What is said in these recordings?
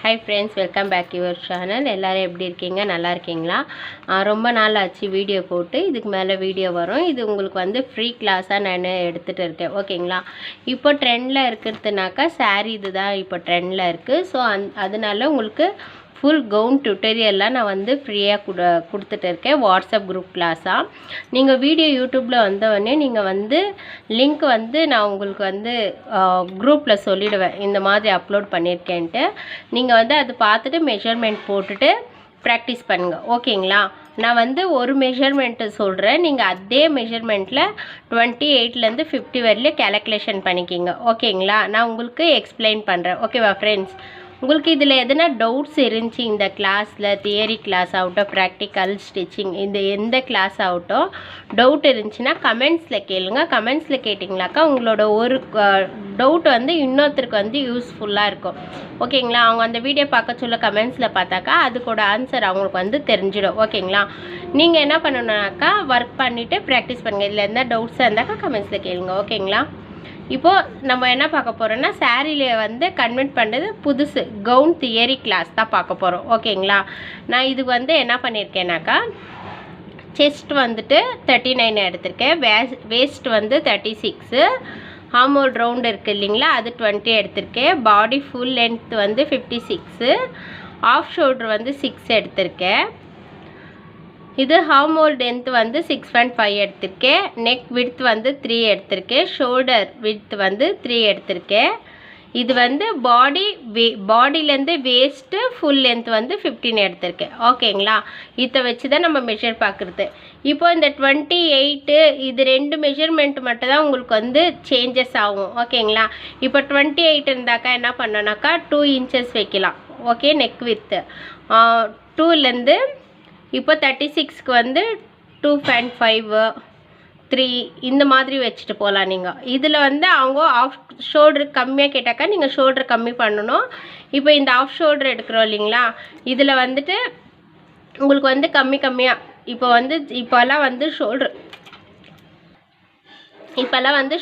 Hi friends, welcome back to your channel. எல்லாரும் எப்படி இருக்கீங்க? நல்லா இருக்கீங்களா? ரொம்ப நாள் ஆச்சு வீடியோ போட்டு. இதுக்கு மேலே வீடியோ வரும். இது உங்களுக்கு வந்து ஃப்ரீ கிளாஸாக நான் எடுத்துகிட்டு இருக்கேன். ஓகேங்களா? இப்போ ட்ரெண்டில் இருக்கிறதுனாக்கா சாரீ இதுதான் இப்போ ட்ரெண்டில் இருக்குது. ஸோ அதனால உங்களுக்கு ஃபுல் கவுன் டுட்டோரியல்லாம் நான் வந்து ஃப்ரீயாக கொடுத்துட்டு இருக்கேன் வாட்ஸ்அப் குரூப் கிளாஸாக. நீங்கள் வீடியோ யூடியூப்பில் வந்தோடனே நீங்கள் வந்து லிங்க் வந்து நான் உங்களுக்கு வந்து குரூப்பில் சொல்லிவிடுவேன் இந்த மாதிரி அப்லோட் பண்ணியிருக்கேன்ட்டு. நீங்கள் வந்து அது பார்த்துட்டு மெஷர்மெண்ட் போட்டுட்டு ப்ராக்டிஸ் பண்ணுங்கள். ஓகேங்களா? நான் வந்து ஒரு மெஷர்மெண்ட்டு சொல்கிறேன். நீங்கள் அதே மெஷர்மெண்ட்டில் 28லேருந்து 50 வரையிலும் கேல்குலேஷன் பண்ணிக்கிங்க. ஓகேங்களா? நான் உங்களுக்கு எக்ஸ்பிளைன் பண்ணுறேன். ஓகேவா ஃப்ரெண்ட்ஸ்? உங்களுக்கு இதில் எதனா டவுட்ஸ் இருந்துச்சு இந்த கிளாஸில், தியரி கிளாஸ் ஆகட்டும், ப்ராக்டிக்கல் ஸ்டிச்சிங், இந்த எந்த கிளாஸ் ஆகட்டும் டவுட் இருந்துச்சுன்னா கமெண்ட்ஸில் கேளுங்க. கமெண்ட்ஸில் கேட்டிங்களாக்கா உங்களோட ஒரு டவுட் வந்து இன்னொருத்தருக்கு வந்து யூஸ்ஃபுல்லாக இருக்கும். ஓகேங்களா? அவங்க அந்த வீடியோ பார்க்க சொல்ல கமெண்ட்ஸில் பார்த்தாக்கா அதுக்கோட ஆன்சர் அவங்களுக்கு வந்து தெரிஞ்சிடும். ஓகேங்களா? நீங்கள் என்ன பண்ணணுன்னாக்கா ஒர்க் பண்ணிவிட்டு ப்ராக்டிஸ் பண்ணுங்கள். இதில் எந்த டவுட்ஸாக இருந்தாக்கா கமெண்ட்ஸில் கேளுங்க. ஓகேங்களா? இப்போது நம்ம என்ன பார்க்க போகிறோன்னா சாரியில் வந்து கன்வெர்ட் பண்ணுறது புதுசு கவுன் தியரி கிளாஸ் தான் பார்க்க போகிறோம். ஓகேங்களா? நான் இது வந்து என்ன பண்ணியிருக்கேனாக்கா செஸ்ட் வந்துட்டு 39 எடுத்திருக்கேன், வேஸ்ட் வந்து 36, ஆர்மோல் ரவுண்டு இருக்குது இல்லைங்களா, அது 20 எடுத்திருக்கேன், பாடி ஃபுல் லென்த் வந்து 56, ஆஃப் ஷோல்டர் வந்து 6 எடுத்திருக்கேன், இது ஹார்மோல் லென்த் வந்து 6.5 எடுத்திருக்கேன், நெக் விட்த் வந்து 3 எடுத்திருக்கேன், ஷோல்டர் விட்த் வந்து 3 எடுத்திருக்கேன், இது வந்து பாடியிலேருந்து வேஸ்ட்டு ஃபுல் லென்த் வந்து 15 எடுத்திருக்கேன். ஓகேங்களா? இதை வச்சு தான் நம்ம மெஷர் பார்க்குறது. இப்போ இந்த 28 இது 2 மெஷர்மெண்ட் மட்டும் தான் உங்களுக்கு வந்து சேஞ்சஸ் ஆகும். ஓகேங்களா? இப்போ 28 இருந்தாக்கா என்ன பண்ணோன்னாக்கா 2 இன்ச்சஸ் வைக்கலாம். ஓகே, நெக் வித்து 2லேருந்து இப்போ 36க்கு வந்து 2.5 3 இந்த மாதிரி வச்சுட்டு போகலாம். நீங்கள் இதில் வந்து அவங்க ஆஃப் ஷோல்டர் கம்மியாக கேட்டாக்கா நீங்கள் ஷோல்டர் கம்மி பண்ணணும். இப்போ இந்த ஆஃப் ஷோல்டர் எடுக்கிறோம் இல்லைங்களா, இதில் வந்துட்டு உங்களுக்கு வந்து கம்மியாக இப்போல்லாம் வந்து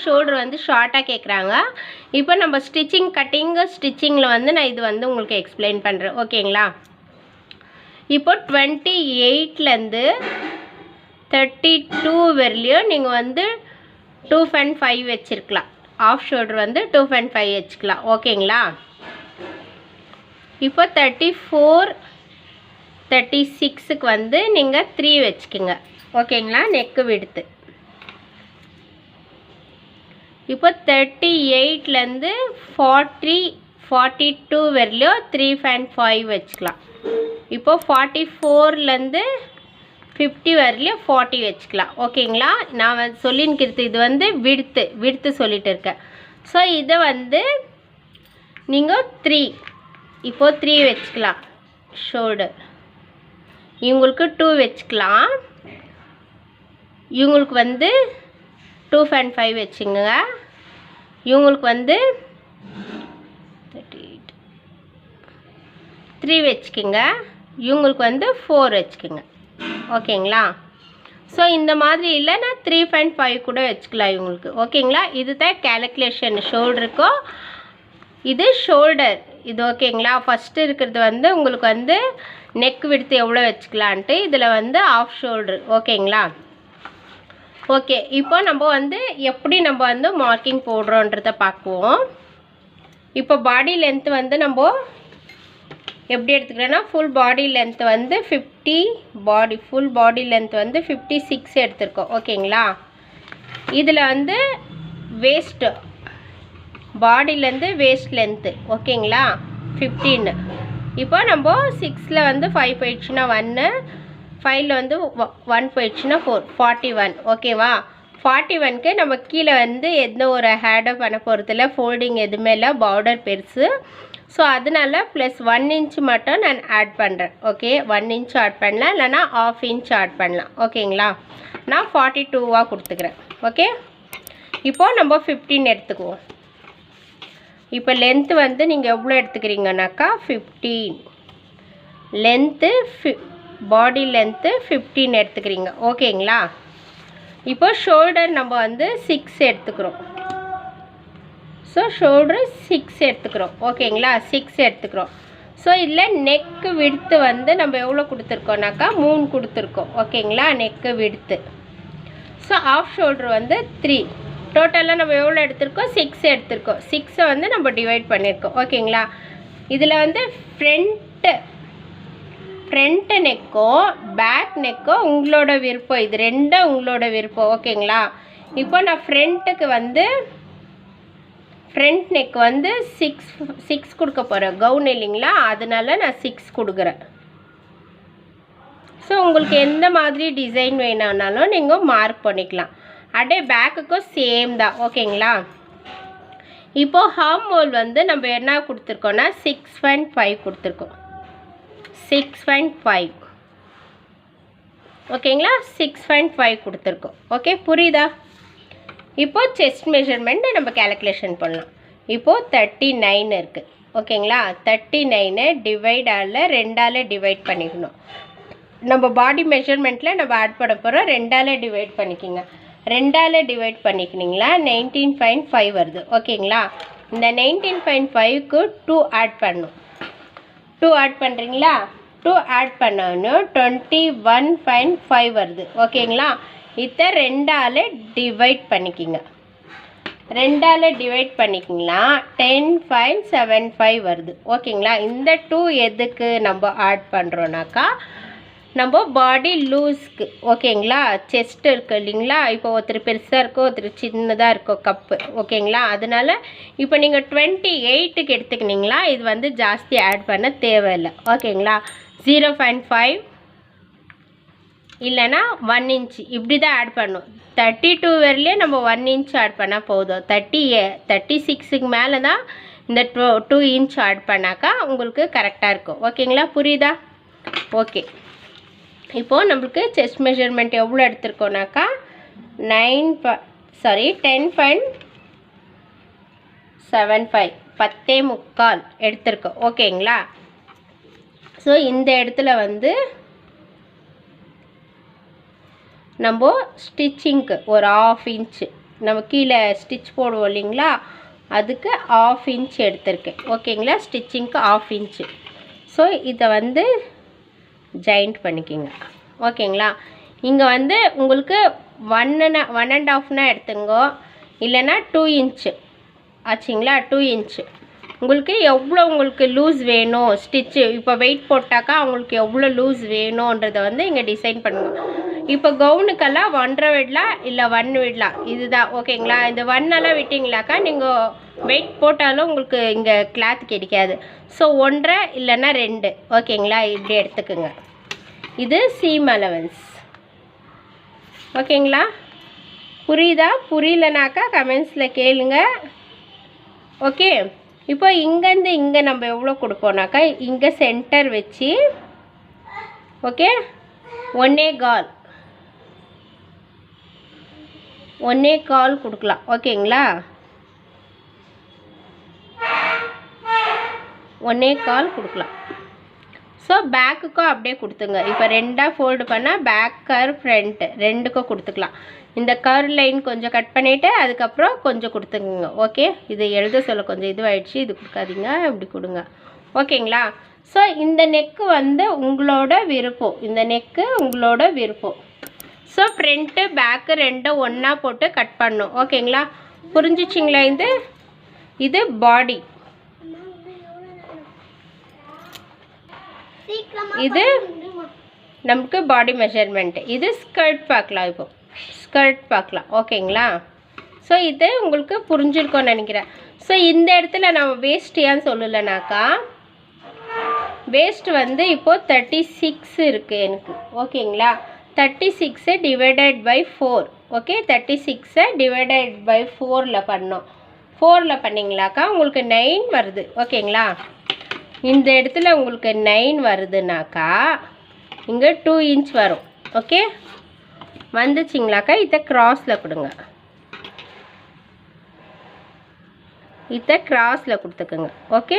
ஷோல்டர் வந்து ஷார்ட்டாக கேட்குறாங்க. இப்போ நம்ம ஸ்டிச்சிங்கில் வந்து நான் இது வந்து உங்களுக்கு எக்ஸ்பிளைன் பண்ணுறேன். ஓகேங்களா? இப்போ 28லேருந்து 32 வரையிலையும் நீங்கள் வந்து 2.5 வச்சுருக்கலாம். ஆஃப் ஷோல்டர் வந்து 2.5 வச்சுக்கலாம். ஓகேங்களா? இப்போ 34 36க்கு வந்து நீங்கள் 3 வச்சுக்கோங்க. ஓகேங்களா? நெக்கு விடுத்து இப்போ 38லேருந்து 42 வரையிலையும் 3.5 வச்சுக்கலாம். இப்போ 44லேருந்து 50 வரையிலையும் 40 வச்சுக்கலாம். ஓகேங்களா? நான் சொல்லின்னுக்கிறது இது வந்து விடுத்து சொல்லிட்டு இருக்கேன். ஸோ இதை வந்து நீங்கள் 3 இப்போ 3 வச்சுக்கலாம். ஷோல்டர் இவங்களுக்கு 2 வச்சுக்கலாம். இவங்களுக்கு வந்து 2.5 வச்சுங்க. இவங்களுக்கு வந்து 3 வச்சுக்கோங்க. இவங்களுக்கு வந்து 4 வச்சுக்கோங்க. ஓகேங்களா? ஸோ இந்த மாதிரி இல்லைன்னா 3.5 கூட வச்சுக்கலாம் இவங்களுக்கு. ஓகேங்களா? இது தான் கேல்குலேஷன் ஷோல்டருக்கும். இது ஷோல்டர் இது. ஓகேங்களா? ஃபஸ்ட்டு இருக்கிறது வந்து உங்களுக்கு வந்து நெக் விடுத்து எவ்வளோ வச்சுக்கலான்ட்டு, இதில் வந்து ஆஃப் ஷோல்டர். ஓகேங்களா? ஓகே, இப்போ நம்ம வந்து எப்படி நம்ம வந்து மார்க்கிங் போடுறோன்றதை பார்க்குவோம். இப்போ பாடி லென்த்து வந்து நம்ம எப்படி எடுத்துக்கிறேன்னா ஃபுல் பாடி லென்த் வந்து 50, ஃபுல் பாடி லென்த் வந்து 56 எடுத்திருக்கோம். ஓகேங்களா? இதில் வந்து வேஸ்ட்டு பாடியிலேருந்து வேஸ்ட் லென்த்து ஓகேங்களா 15. இப்போ நம்ம 6ல் வந்து 5 போயிடுச்சுன்னா 1, 5ல் வந்து 1 போயிடுச்சுன்னா 4, 41. ஓகேவா? 41க்கு நம்ம கீழே வந்து எந்த ஒரு ஹேடோ பண்ண போகிறதில்ல, ஃபோல்டிங் எதுவுமே இல்லை, பார்டர் பெருசு. ஸோ அதனால் ப்ளஸ் 1 இன்ச் மட்டும் நான் ஆட் பண்ணுறேன். ஓகே, 1 இன்ச் ஆட் பண்ணலாம், இல்லைனா 1/2 இன்ச் ஆட் பண்ணலாம். ஓகேங்களா? நான் 42வாக கொடுத்துக்கிறேன். ஓகே, இப்போது நம்ம 15 எடுத்துக்குவோம். இப்போ லென்த்து வந்து நீங்கள் எவ்வளோ எடுத்துக்கிறீங்கனாக்கா 15 லென்த்து, பாடி லென்த்து 15 எடுத்துக்கிறீங்க. ஓகேங்களா? இப்போ ஷோல்டர் நம்ம வந்து 6 எடுத்துக்கிறோம். ஸோ ஷோல்டர் 6 எடுத்துக்கிறோம். ஓகேங்களா? 6 எடுத்துக்கிறோம். ஸோ இதில் நெக்கு விடுத்து வந்து நம்ம எவ்வளோ கொடுத்துருக்கோம்னாக்கா 3 கொடுத்துருக்கோம். ஓகேங்களா, நெக்கு விடுத்து. ஸோ ஆஃப் ஷோல்ட்ரு வந்து 3. டோட்டலாக நம்ம எவ்வளோ எடுத்திருக்கோம், 6 எடுத்திருக்கோம். 6 வந்து நம்ம டிவைட் பண்ணியிருக்கோம். ஓகேங்களா, இதில் வந்து ஃப்ரண்ட்டு நெக்கோ பேக் நெக்கோ உங்களோட விருப்பம். இது ரெண்டும் உங்களோட விருப்பம். ஓகேங்களா, இப்போ நான் ஃப்ரண்ட்டுக்கு வந்து ஃப்ரண்ட் நெக் வந்து 6 கொடுக்க போகிறேன். கவுன் இல்லைங்களா, அதனால நான் 6 கொடுக்குறேன். ஸோ உங்களுக்கு எந்த மாதிரி டிசைன் வேணும்னாலும் நீங்கள் மார்க் பண்ணிக்கலாம். அப்படியே பேக்குக்கும் சேம் தான். ஓகேங்களா, இப்போது ஹார்ம் ஹோல் வந்து நம்ம என்ன கொடுத்துருக்கோன்னா 6.5 கொடுத்துருக்கோம். 6.5. ஓகேங்களா, 6.5 கொடுத்துருக்கோம். ஓகே, புரியுதா? இப்போது செஸ்ட் மெஷர்மெண்ட் நம்ம கேல்குலேஷன் பண்ணலாம். இப்போது 39 இருக்குது. ஓகேங்களா, 39 டிவைடால் 2ஆல் டிவைட் பண்ணிக்கணும். நம்ம பாடி மெஷர்மெண்ட்டில் நம்ம ஆட் பண்ண போகிறோம். 2ஆல் டிவைட் பண்ணிக்கோங்க. 2ஆல் டிவைட் பண்ணிக்கினீங்களா 19.5 வருது. ஓகேங்களா, இந்த 19.5க்கு 2 ஆட் பண்ணும். 2 ஆட் பண்ணுறீங்களா, 2 ஆட் பண்ணணும் 21.5 வருது. ஓகேங்களா, இதை 2ஆல் டிவைட் பண்ணிக்கிங்க. 2ஆல் டிவைட் பண்ணிக்கிங்களா 10.75 வருது. ஓகேங்களா, இந்த 2 எதுக்கு நம்ம ஆட் பண்ணுறோன்னாக்கா நம்ம பாடி லூஸ்க்கு. ஓகேங்களா, செஸ்ட் இருக்குது இல்லைங்களா, இப்போ ஒருத்தர் பெருசாக இருக்கோ ஒருத்தர் சின்னதாக இருக்கோ கப்பு. ஓகேங்களா, அதனால் இப்போ நீங்கள் 28க்கு எடுத்துக்கினீங்களா, இது வந்து ஜாஸ்தி ஆட் பண்ண தேவையில்லை. ஓகேங்களா, 0.5 இல்லைனா 1 இன்ச் இப்படி தான் ஆட் பண்ணும். 32 வரலையே நம்ம 1 இன்ச் ஆட் பண்ணால் போதும். 36க்கு மேலே தான் இந்த 2 இன்ச் ஆட் பண்ணாக்கா உங்களுக்கு கரெக்டாக இருக்கும். ஓகேங்களா, புரியுதா? ஓகே, இப்போது நம்மளுக்கு செஸ்ட் மெஷர்மெண்ட் எவ்வளோ எடுத்திருக்கோனாக்கா 10.75 10.75 எடுத்திருக்கோம். ஓகேங்களா, ஸோ இந்த இடத்துல வந்து நம்ம ஸ்டிச்சிங்க்கு ஒரு 1/2 இன்ச்சு நம்ம கீழே ஸ்டிச் போடுவோம் இல்லைங்களா, அதுக்கு 1/2 இன்ச் எடுத்திருக்கேன். ஓகேங்களா, ஸ்டிச்சிங்க்கு 1/2 இன்ச்சு. ஸோ இதை வந்து ஜாயிண்ட் பண்ணிக்கிங்க. ஓகேங்களா, இங்கே வந்து உங்களுக்கு 1.5னா எடுத்துங்கோ, இல்லைன்னா 2 இன்ச்சு ஆச்சுங்களா. 2 இன்ச்சு உங்களுக்கு எவ்வளோ உங்களுக்கு லூஸ் வேணும், ஸ்டிச்சு இப்போ வெயிட் போட்டாக்கா உங்களுக்கு எவ்வளோ லூஸ் வேணுன்றதை வந்து இங்கே டிசைன் பண்ணுங்க. இப்போ கவுனுக்கெல்லாம் 1.5 விடலாம், இல்லை 1 விடலாம், இதுதான். ஓகேங்களா, இந்த 1 விட்டிங்களாக்கா நீங்கள் வெயிட் போட்டாலும் உங்களுக்கு இங்கே கிளாத் கிடைக்காது. ஸோ 1.5 இல்லைன்னா 2. ஓகேங்களா, இப்படி எடுத்துக்குங்க. இது சீம் அலவன்ஸ். ஓகேங்களா, புரியுதா? புரியலனாக்கா கமெண்ட்ஸில் கேளுங்க. ஓகே, இப்போ இங்கேருந்து இங்கே நம்ம எவ்வளோ கொடுப்போம்னாக்கா இங்கே சென்டர் வச்சு ஓகே 1.25 கொடுக்கலாம். ஓகேங்களா, 1.25 கொடுக்கலாம். ஸோ பேக்குக்கும் அப்படியே கொடுத்துங்க. இப்போ 2ஆக ஃபோல்டு பண்ணால் பேக் கர் ஃப்ரண்ட்டு 2க்கும் கொடுத்துக்கலாம். இந்த கர் லைன் கொஞ்சம் கட் பண்ணிவிட்டு அதுக்கப்புறம் கொஞ்சம் கொடுத்துங்க. ஓகே, இது எழுத சொல்ல கொஞ்சம் இதுவாகிடுச்சு, இது கொடுக்காதீங்க, இப்படி கொடுங்க. ஓகேங்களா, ஸோ இந்த நெக்கு வந்து உங்களோட விருப்பம். இந்த நெக்கு உங்களோட விருப்பம். ஸோ ஃப்ரண்ட்டு பேக்கு 2 ஒன்றா போட்டு கட் பண்ணணும். ஓகேங்களா, புரிஞ்சிச்சிங்களா? இது பாடி, இது நமக்கு பாடி மெஷர்மெண்ட். இது ஸ்கர்ட் பார்க்கலாம். இப்போ ஸ்கர்ட் பார்க்கலாம். ஓகேங்களா, ஸோ இது உங்களுக்கு புரிஞ்சிருக்கோன்னு நினைக்கிறேன். ஸோ இந்த இடத்துல நம்ம வேஸ்ட் ஏன் சொல்லலைனாக்கா வேஸ்ட் வந்து இப்போது 36 இருக்குது எனக்கு. ஓகேங்களா, 36 divided by 4. Okay, 36 divided by 4ல் பண்ணோம். 4ல் பண்ணிங்களாக்கா உங்களுக்கு 9 வருது. ஓகேங்களா, இந்த இடத்துல உங்களுக்கு 9 வருதுனாக்கா இங்கே 2 இன்ச் வரும். ஓகே, வந்துச்சிங்களாக்கா இதை கிராஸில் கொடுங்க. இதை கிராஸில் கொடுத்துக்குங்க. ஓகே,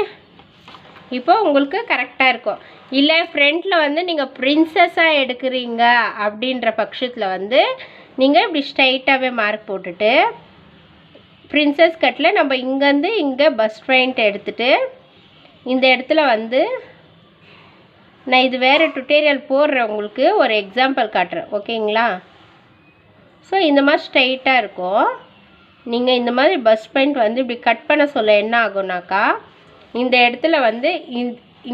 இப்போ உங்களுக்கு கரெக்டாக இருக்கும். இல்லை ஃப்ரண்ட்டில் வந்து நீங்கள் ப்ரின்சஸாக எடுக்கிறீங்க அப்படின்ற பட்சத்தில் வந்து நீங்கள் இப்படி ஸ்ட்ரைட்டாகவே மார்க் போட்டுட்டு ப்ரின்சஸ் கட்டில் நம்ம இங்கேருந்து இங்கே பஸ் பாயிண்ட் எடுத்துகிட்டு இந்த இடத்துல வந்து நான் இது வேறு டுட்டோரியல் போடுறேன், உங்களுக்கு ஒரு எக்ஸாம்பிள் காட்டுறேன். ஓகேங்களா? ஸோ இந்த மாதிரி ஸ்ட்ரைட்டாக இருக்கும். நீங்கள் இந்த மாதிரி பஸ் பாயிண்ட் வந்து இப்படி கட் பண்ண சொல்ல என்ன ஆகும்னாக்கா, இந்த இடத்துல வந்து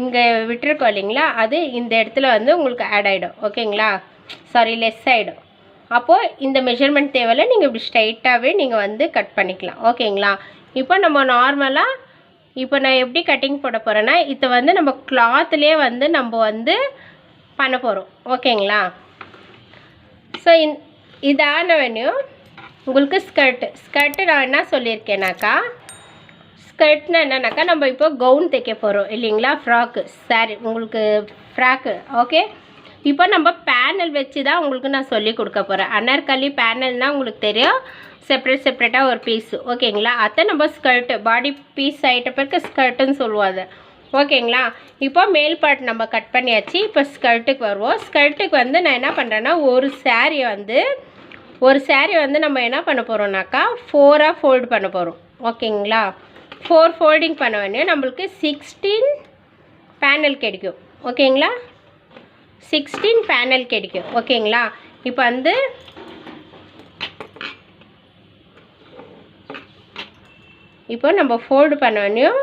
இங்கே விட்டுருக்கோம் இல்லைங்களா, அது இந்த இடத்துல வந்து உங்களுக்கு ஆட் ஆகிடும். ஓகேங்களா? சாரி, லெஸ் ஆகிடும். அப்போது இந்த மெஷர்மெண்ட் தேவையில்ல, நீங்கள் இப்படி ஸ்ட்ரைட்டாகவே நீங்கள் வந்து கட் பண்ணிக்கலாம். ஓகேங்களா? இப்போ நம்ம நார்மலாக இப்போ நான் எப்படி கட்டிங் போட போகிறேன்னா, இதை வந்து நம்ம கிளாத்துலேயே வந்து நம்ம வந்து பண்ண போகிறோம். ஓகேங்களா? ஸோ இதான வேணும் உங்களுக்கு ஸ்கர்ட்டு நான் என்ன சொல்லியிருக்கேனாக்கா, ஸ்கர்ட்னா என்னன்னாக்கா நம்ம இப்போ கவுன் தைக்க போகிறோம் இல்லைங்களா, ஃப்ராக்கு சாரி உங்களுக்கு ஃப்ராக்கு. ஓகே, இப்போ நம்ம பேனல் வச்சு தான் உங்களுக்கு நான் சொல்லி கொடுக்க போகிறேன். அனார்கலி பேனல்னால் உங்களுக்கு தெரியும், செப்பரேட்டாக ஒரு பீஸு. ஓகேங்களா? அதை நம்ம ஸ்கர்ட்டு பாடி பீஸ் ஆகிட்ட பிறகு ஸ்கர்ட்டுன்னு சொல்லுவாங்க. ஓகேங்களா? இப்போ மேல் பார்ட் நம்ம கட் பண்ணியாச்சு. இப்போ ஸ்கர்ட்டுக்கு வருவோம். ஸ்கர்ட்டுக்கு வந்து நான் என்ன பண்ணுறேன்னா, ஒரு சாரியை வந்து நம்ம என்ன பண்ண போகிறோம்னாக்கா 4ஆக ஃபோல்டு பண்ண போகிறோம். ஓகேங்களா? 4 ஃபோல்டிங் பண்ண வேண்டிய நம்மளுக்கு 16 பேனல் கிடைக்கும். ஓகேங்களா? 16 பேனல் கிடைக்கும். ஓகேங்களா? இப்போ வந்து இப்போ நம்ம ஃபோல்டு பண்ண வேண்டியும்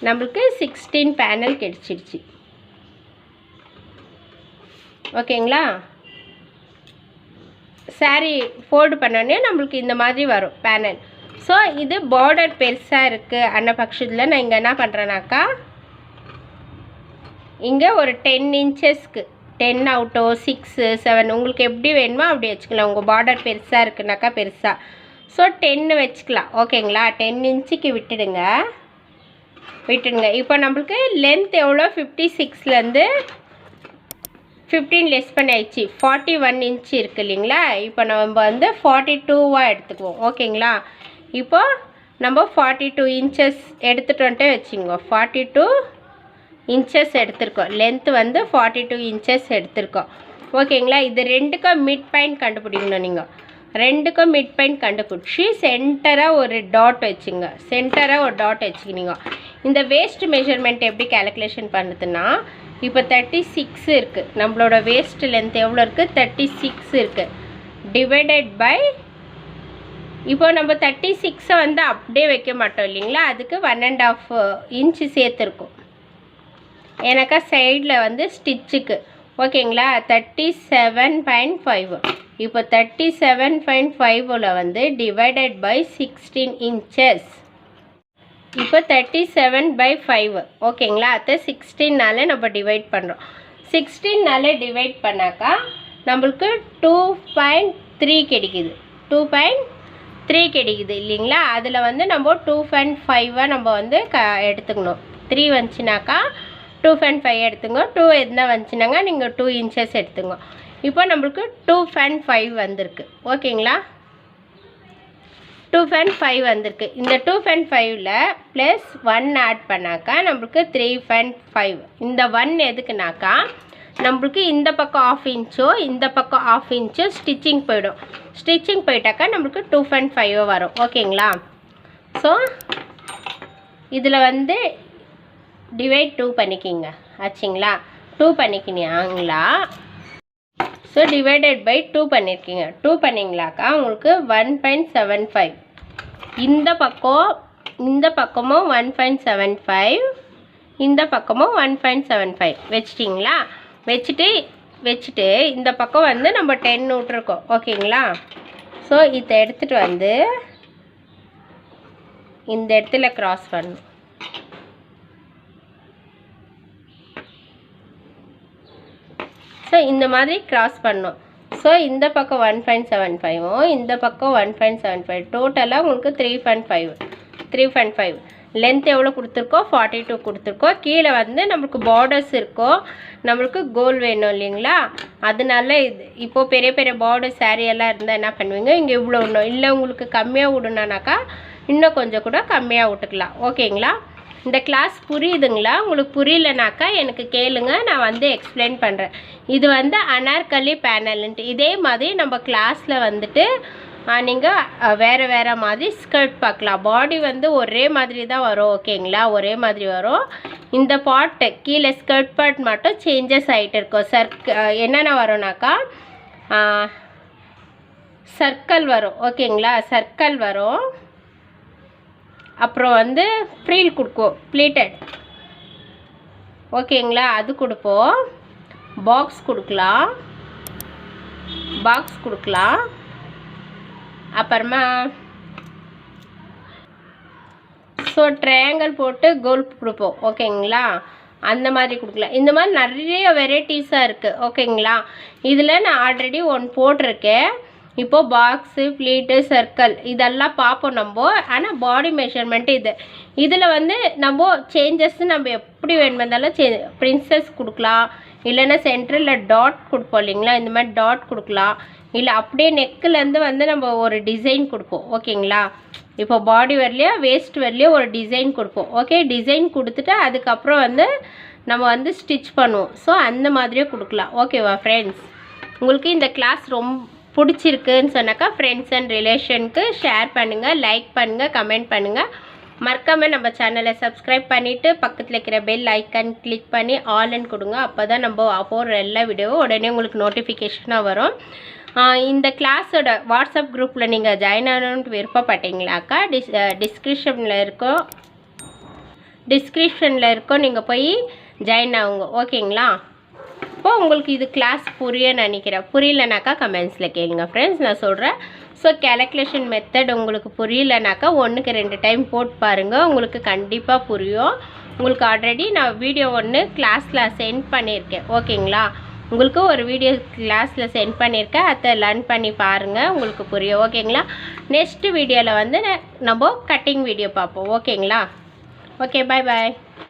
நம்மளுக்கு 16 பேனல் கிடைச்சிடுச்சு. ஓகேங்களா? சாரி ஃபோல்டு பண்ணோடனே நம்மளுக்கு இந்த மாதிரி வரும் பேனல். ஸோ இது பார்டர் பெருசாக இருக்குது அந்த பட்சத்தில் நான் இங்கே என்ன பண்ணுறேன்னாக்கா, இங்கே ஒரு 10 இன்ச்சஸ்க்கு 10 அவுட்டோ 6 7 உங்களுக்கு எப்படி வேணுமோ அப்படி வச்சுக்கலாம். உங்கள் பார்டர் பெருசாக இருக்குனாக்கா பெருசாக, ஸோ 10 வச்சுக்கலாம். ஓகேங்களா? 10 இன்ச்சுக்கு விட்டுடுங்க. இப்போ நம்மளுக்கு லென்த் எவ்வளோ, 56லேருந்து 15 லெஸ் பண்ணி ஆயிடுச்சு. 41 இன்ச்சு இருக்குது இல்லைங்களா? இப்போ நம்ம வந்து 42வாக எடுத்துக்குவோம். ஓகேங்களா? இப்போ நம்ம 42 இன்ச்சஸ் எடுத்துகிட்டு வந்துட்டு வச்சுக்கோங்க. 42 இன்ச்சஸ் எடுத்துருக்கோம். லென்த்து வந்து 42 இன்ச்சஸ் எடுத்துருக்கோம். ஓகேங்களா? இது ரெண்டுக்கும் மிட் பாயிண்ட் கண்டுபிடிக்கணும். நீங்கள் ரெண்டுக்கும் மிட் பாயிண்ட் கண்டுபிடிச்சி சென்டராக ஒரு டாட் வச்சுங்க. வச்சுக்கினீங்க. இந்த வேஸ்ட் மெஷர்மெண்ட் எப்படி கேல்குலேஷன் பண்ணுறதுன்னா, இப்போ 36 இருக்குது. நம்மளோட வேஸ்ட் லென்த் எவ்வளோ இருக்குது, 36 இருக்குது. டிவைடட் பை, இப்போ நம்ம 36 வந்து அப்படியே வைக்க மாட்டோம் இல்லைங்களா, அதுக்கு 1.5 இன்ச்சு சேர்த்துருக்கோம். எனக்கா சைடில் வந்து ஸ்டிச்சுக்கு. ஓகேங்களா? 37.5. இப்போ 37.5ல் வந்து டிவைடட் பை 16 இன்ச்சஸ். இப்போ 37/5. ஓகேங்களா? அதை 16னால நம்ம டிவைட் பண்ணுறோம். 16னால டிவைட் பண்ணாக்கா நம்மளுக்கு 2.3 கிடைக்குது. 2.3 கிடைக்குது இல்லைங்களா? அதில் வந்து நம்ம 2.5 நம்ம வந்து எடுத்துக்கணும். 3 வந்துச்சுனாக்கா 2.5 எடுத்துங்க. 2 எதுனா வந்துச்சுனாங்க நீங்கள் 2 இன்ச்சஸ் எடுத்துங்க. இப்போ நம்மளுக்கு 2.5 வந்திருக்கு. ஓகேங்களா? 2.5 வந்திருக்கு. இந்த 2.5ல் ப்ளஸ் 1 ஆட் பண்ணாக்கா நம்மளுக்கு 3.5. இந்த 1 எதுக்குனாக்கா நம்மளுக்கு இந்த பக்கம் 1/2 இன்ச்சோ இந்த பக்கம் 1/2 இன்ச்சோ ஸ்டிச்சிங் போயிடும். ஸ்டிச்சிங் போயிட்டாக்கா நம்மளுக்கு 2.5 வரும். ஓகேங்களா? ஸோ இதில் வந்து டிவைட் 2 பண்ணிக்கிங்க. ஆச்சுங்களா? 2 பண்ணிக்கினாங்களா? ஸோ டிவைடட் பை 2 பண்ணியிருக்கீங்க. 2 பண்ணிங்களாக்கா உங்களுக்கு 1.75. இந்த பக்கமும் 1.75, இந்த பக்கமும் 1.75 வச்சிட்டிங்களா? வச்சுட்டு இந்த பக்கம் வந்து நம்ம 10 விட்ருக்கோம். ஓகேங்களா? ஸோ இதை எடுத்துகிட்டு வந்து இந்த இடத்துல க்ராஸ் பண்ணணும். ஸோ இந்த மாதிரி க்ராஸ் பண்ணணும். ஸோ இந்த பக்கம் 1.75ம் இந்த பக்கம் 1.75, டோட்டலாக உங்களுக்கு 3.5. லென்த் எவ்வளோ கொடுத்துருக்கோம், 42 கொடுத்துருக்கோம். கீழே வந்து நம்மளுக்கு பார்டர்ஸ் இருக்கும். நம்மளுக்கு கோல் வேணும் இல்லைங்களா? அதனால இது இப்போது பெரிய பெரிய பார்டர் சாரீ எல்லாம் இருந்தால் என்ன பண்ணுவீங்க, இங்கே இவ்வளோ ஒன்றும் இல்லை, உங்களுக்கு கம்மியாக விடணுனாக்கா இன்னும் கொஞ்சம் கூட கம்மியாக விட்டுக்கலாம். ஓகேங்களா? இந்த கிளாஸ் புரியுதுங்களா? உங்களுக்கு புரியலனாக்கா எனக்கு கேளுங்க, நான் வந்து எக்ஸ்பிளைன் பண்ணுறேன். இது வந்து அனார்கலி பேனல்ன்ட்டு. இதே மாதிரி நம்ம கிளாஸில் வந்துட்டு நீங்கள் வேறு வேறு மாதிரி ஸ்கர்ட் பார்க்கலாம். பாடி வந்து ஒரே மாதிரி தான் வரும் ஓகேங்களா, ஒரே மாதிரி வரும். இந்த பார்ட்டு கீழே ஸ்கர்ட் பார்ட் மட்டும் சேஞ்சஸ் ஆகிட்டு இருக்கும். என்னென்ன வரும்னாக்கா சர்க்கிள் வரும் ஓகேங்களா, சர்க்கிள் வரும். அப்புறம் வந்து ஃப்ரீல் கொடுப்போம், ப்ளீட்டட் ஓகேங்களா, அது கொடுப்போம். பாக்ஸ் கொடுக்கலாம். அப்புறமா ட்ரையாங்கிள் போட்டு கோல் கொடுப்போம் ஓகேங்களா, அந்த மாதிரி கொடுக்கலாம். இந்த மாதிரி நிறைய வெரைட்டிஸாக இருக்குது ஓகேங்களா. இதில் நான் ஆல்ரெடி ஒன்று போட்டிருக்கேன். இப்போது பாக்ஸு, ப்ளீட்டு, சர்க்கிள் இதெல்லாம் பார்ப்போம் நம்ம. ஆனால் பாடி மெஷர்மெண்ட்டு இதில் வந்து நம்ம சேஞ்சஸ் நம்ம எப்படி வேணுமெந்தாலும் பிரின்சஸ் கொடுக்கலாம், இல்லைன்னா சென்டரில் டாட் கொடுப்போம் இல்லைங்களா, இந்த மாதிரி டாட் கொடுக்கலாம். இல்லை அப்படியே நெக்கிலேருந்து வந்து நம்ம ஒரு டிசைன் கொடுப்போம் ஓகேங்களா. இப்போ பாடி வரலையோ வேஸ்ட் வரலையோ ஒரு டிசைன் கொடுப்போம் ஓகே. டிசைன் கொடுத்துட்டு அதுக்கப்புறம் வந்து நம்ம வந்து ஸ்டிச் பண்ணுவோம். ஸோ அந்த மாதிரியே கொடுக்கலாம் ஓகேவா ஃப்ரெண்ட்ஸ். உங்களுக்கு இந்த கிளாஸ் ரொம்ப பிடிச்சிருக்குன்னு சொன்னாக்கா ஃப்ரெண்ட்ஸ் அண்ட் ரிலேஷனுக்கு ஷேர் பண்ணுங்கள், லைக் பண்ணுங்கள், கமெண்ட் பண்ணுங்கள். மறக்காமல் நம்ம சேனலை சப்ஸ்கிரைப் பண்ணிவிட்டு பக்கத்தில் இருக்கிற பெல் ஐக்கான் கிளிக் பண்ணி ஆல்ன்னு கொடுங்க. அப்போ தான் நம்ம போடுற எல்லா வீடியோவும் உடனே உங்களுக்கு நோட்டிஃபிகேஷனாக வரும். இந்த கிளாஸோட வாட்ஸ்அப் குரூப்பில் நீங்கள் ஜாயின் ஆகணுன்ட்டு விருப்பப்பட்டீங்களாக்கா டிஸ்கிரிப்ஷனில் இருக்கோம், நீங்கள் போய் ஜாயின் ஆகுங்க ஓகேங்களா. இப்போது உங்களுக்கு இது கிளாஸ் நினைக்கிறேன். புரியலனாக்கா கமெண்ட்ஸில் கேளுங்க ஃப்ரெண்ட்ஸ், நான் சொல்கிறேன். ஸோ கேல்குலேஷன் மெத்தட் உங்களுக்கு புரியலனாக்கா 1க்கு 2 டைம் போட்டு பாருங்கள், உங்களுக்கு கண்டிப்பாக புரியும். உங்களுக்கு ஆல்ரெடி நான் வீடியோ ஒன்று கிளாஸில் சென்ட் பண்ணியிருக்கேன் ஓகேங்களா. உங்களுக்கு ஒரு வீடியோ கிளாஸில் சென்ட் பண்ணியிருக்கேன், அதை லேர்ன் பண்ணி பாருங்கள், உங்களுக்கு புரியும் ஓகேங்களா. நெக்ஸ்ட் வீடியோவில் வந்து நம்ம கட்டிங் வீடியோ பார்ப்போம் ஓகேங்களா. ஓகே, பாய்.